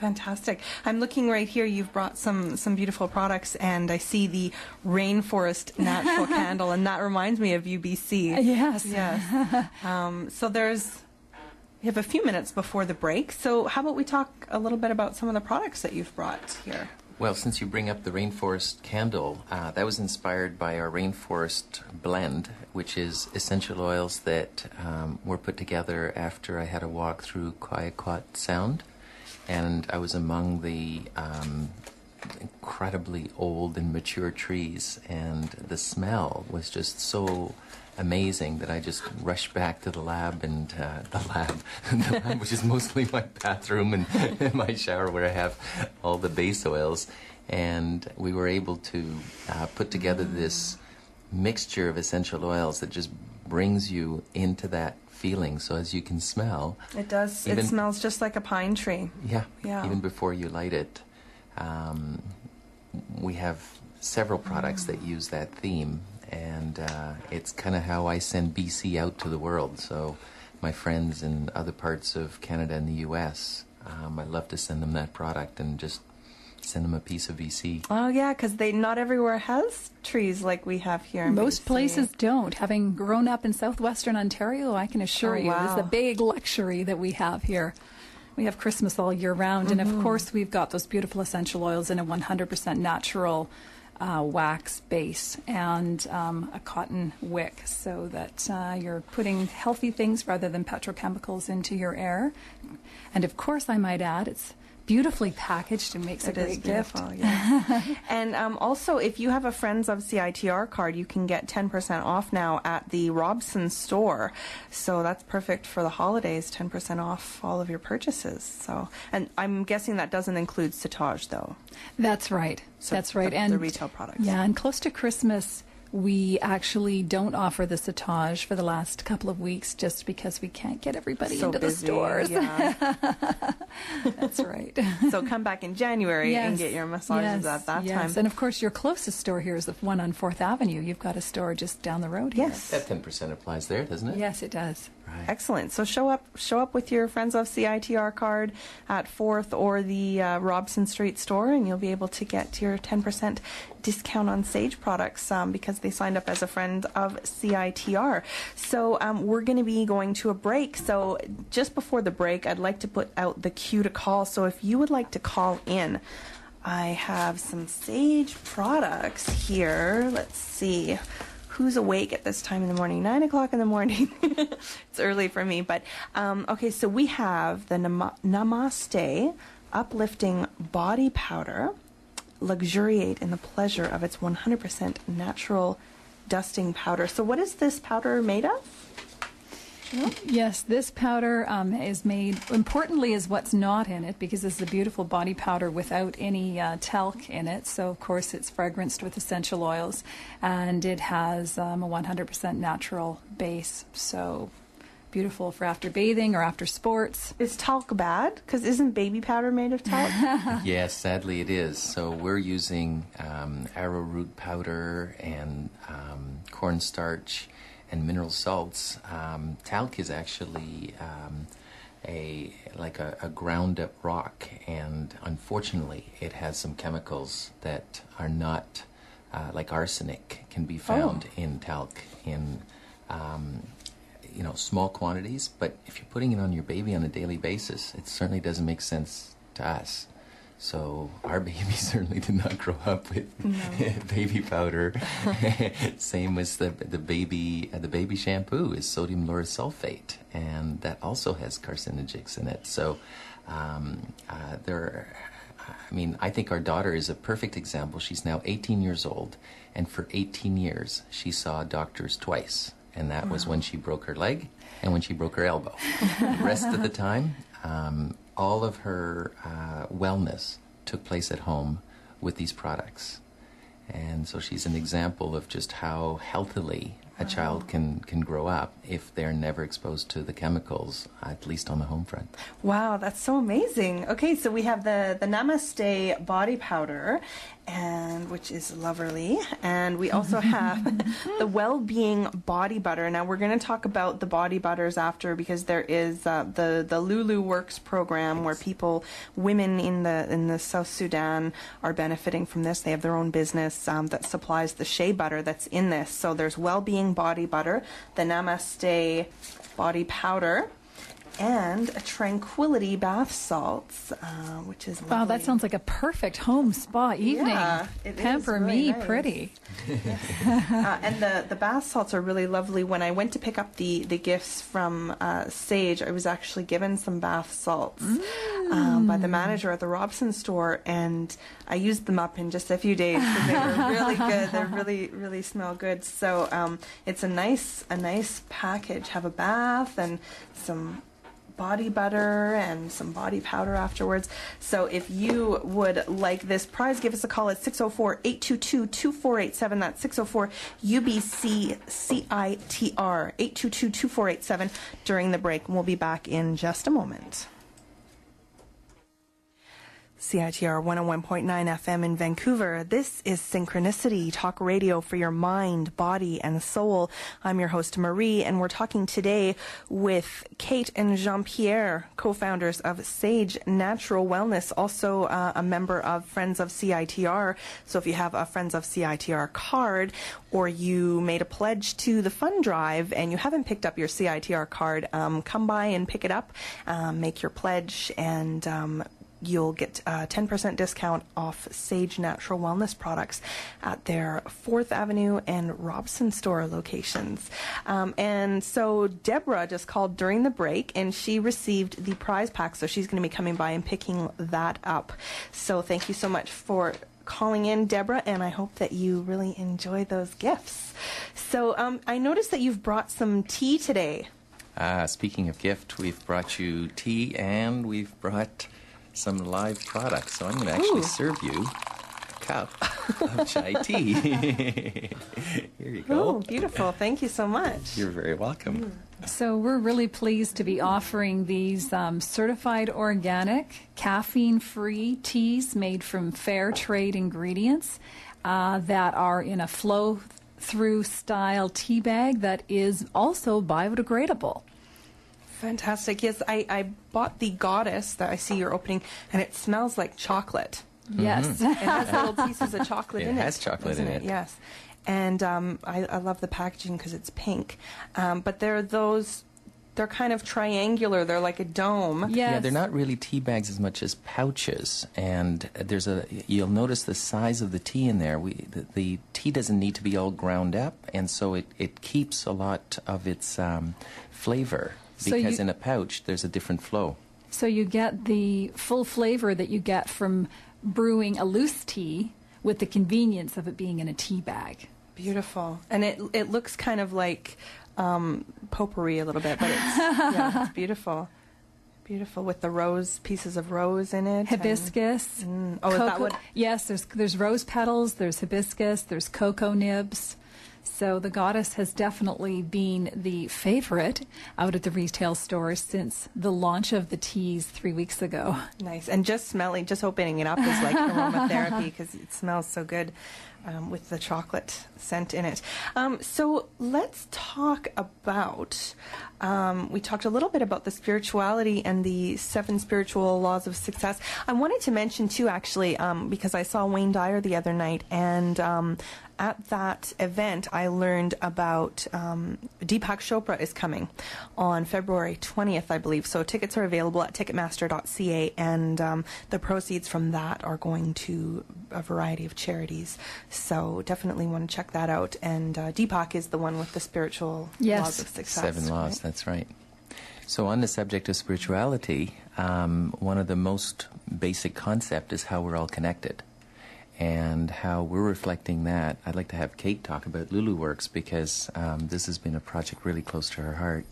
Fantastic. I'm looking right here. You've brought some beautiful products, and I see the Rainforest Natural Candle, and that reminds me of UBC. Yes. Yes. So we have a few minutes before the break. So how about we talk a little bit about some of the products that you've brought here? Well, since you bring up the Rainforest Candle, that was inspired by our Rainforest Blend, which is essential oils that were put together after I had a walk through Quiet Sound. And I was among the incredibly old and mature trees, and the smell was just so amazing that I just rushed back to the lab, and the lab, which is mostly my bathroom and my shower where I have all the base oils, and we were able to put together this mixture of essential oils that just brings you into that feeling. So as you can smell, it does. It smells just like a pine tree. Yeah. Even before you light it. We have several products that use that theme, and it's kind of how I send BC out to the world. So my friends in other parts of Canada and the U.S., I love to send them that product and just send them a piece of BC. Oh, yeah, because not everywhere has trees like we have here in Most BC. places don't. Having grown up in southwestern Ontario, I can assure you, it's a big luxury that we have here. We have Christmas all year round, and of course we've got those beautiful essential oils in a 100% natural wax base and a cotton wick, so that you're putting healthy things rather than petrochemicals into your air. And of course, I might add, it's beautifully packaged and makes a great gift. Yeah. And also, if you have a Friends of CITR card, you can get 10% off now at the Robson store. So that's perfect for the holidays, 10% off all of your purchases. So, and I'm guessing that doesn't include Saje, though. That's right. So that's right. And the retail products. Yeah, and close to Christmas, we actually don't offer the Saje for the last couple of weeks just because we can't get everybody into the stores. Yeah. That's right. So come back in January and get your massages at that time. And of course, your closest store here is the one on 4th Avenue. You've got a store just down the road here. Yes. That 10% applies there, doesn't it? Yes, it does. Right. Excellent. So show up with your Friends of CITR card at 4th or the Robson Street store, and you'll be able to get your 10% discount on Sage products because they signed up as a friend of CITR. So we're going to be going to a break. So just before the break, I'd like to put out the cue to call. So if you would like to call in, I have some Sage products here. Let's see. Who's awake at this time in the morning? 9 o'clock in the morning. It's early for me, but okay. So we have the Namaste Uplifting Body Powder. Luxuriate in the pleasure of its 100% natural dusting powder. So what is this powder made of? Yes, this powder is made, importantly, is what's not in it, because this is a beautiful body powder without any talc in it. So, of course, it's fragranced with essential oils, and it has a 100% natural base. So, beautiful for after bathing or after sports. Is talc bad? Because isn't baby powder made of talc? Yes, sadly it is. So we're using arrowroot powder and cornstarch and mineral salts. Talc is actually a ground up rock, and unfortunately it has some chemicals that are not like arsenic can be found in talc in small quantities, but if you're putting it on your baby on a daily basis, it certainly doesn't make sense to us. So our baby certainly did not grow up with baby powder. Same as the baby shampoo is sodium lauryl sulfate, and that also has carcinogens in it. So I think our daughter is a perfect example. She's now 18 years old, and for 18 years she saw doctors twice, and that was when she broke her leg and when she broke her elbow. The rest of the time, all of her wellness took place at home with these products. And so she's an example of just how healthily a child can grow up if they're never exposed to the chemicals, at least on the home front. Wow, that's so amazing. Okay, so we have the Namaste body powder, and which is lovely. And we also have the Well-Being Body Butter. Now we're going to talk about the body butters after, because there is the Lulu Works program where women in the South Sudan are benefiting from this. They have their own business that supplies the shea butter that's in this. So there's Well-Being Body Butter, the Namaste Body Powder, and a Tranquility Bath Salts, which is lovely. Wow, that sounds like a perfect home spa evening. Yeah, Pamper really me nice. Pretty. And the bath salts are really lovely. When I went to pick up the gifts from Sage, I was actually given some bath salts by the manager at the Robson store, and I used them up in just a few days because they were really good. They really smell good. So it's a nice package. Have a bath and some body butter and some body powder afterwards. So if you would like this prize, give us a call at 604-822-2487. That's 604-UBC-CITR, 822-2487 during the break. And we'll be back in just a moment. CITR 101.9 FM in Vancouver. This is Synchronicity, talk radio for your mind, body, and soul. I'm your host, Marie, and we're talking today with Kate and Jean-Pierre, co-founders of Saje Natural Wellness, also a member of Friends of CITR. So if you have a Friends of CITR card, or you made a pledge to the fund drive and you haven't picked up your CITR card, come by and pick it up, make your pledge, and you'll get a 10% discount off Saje Natural Wellness products at their 4th Avenue and Robson store locations. And so Deborah just called during the break, and she received the prize pack, so she's going to be coming by and picking that up. So thank you so much for calling in, Deborah, and I hope that you really enjoy those gifts. So I noticed that you've brought some tea today. Speaking of gift, we've brought you tea, and we've brought some live products. So I'm going to actually serve you a cup of chai tea. Here you go. Oh, beautiful. Thank you so much. You're very welcome. So we're really pleased to be offering these certified organic, caffeine-free teas made from fair trade ingredients that are in a flow-through style tea bag that is also biodegradable. Fantastic. Yes, I bought the Goddess that I see you're opening, and it smells like chocolate. Yes. It has little pieces of chocolate in it. It has chocolate in it. Yes. And I love the packaging because it's pink. But they're kind of triangular. They're like a dome. Yes. Yeah, they're not really tea bags as much as pouches. And you'll notice the size of the tea in there. The tea doesn't need to be all ground up, and so it keeps a lot of its flavor. Because in a pouch, there's a different flow. So you get the full flavor that you get from brewing a loose tea with the convenience of it being in a tea bag. Beautiful. And it looks kind of like potpourri a little bit, but it's beautiful. Beautiful, with the pieces of rose in it. Hibiscus. Is that what? Yes, there's rose petals, there's hibiscus, there's cocoa nibs. So the Goddess has definitely been the favorite out at the retail stores since the launch of the teas 3 weeks ago. Nice. And just opening it up is like aromatherapy because it smells so good with the chocolate scent in it. So let's talk about, we talked a little bit about the spirituality and the 7 spiritual laws of success. I wanted to mention too, actually, because I saw Wayne Dyer the other night, and at that event, I learned about Deepak Chopra is coming on February 20th, I believe. So tickets are available at ticketmaster.ca, and the proceeds from that are going to a variety of charities. So definitely want to check that out. And Deepak is the one with the spiritual laws of success. 7 laws, right? That's right. So on the subject of spirituality, one of the most basic concepts is how we're all connected. And how we're reflecting that. I'd like to have Kate talk about Lulu Works because this has been a project really close to her heart.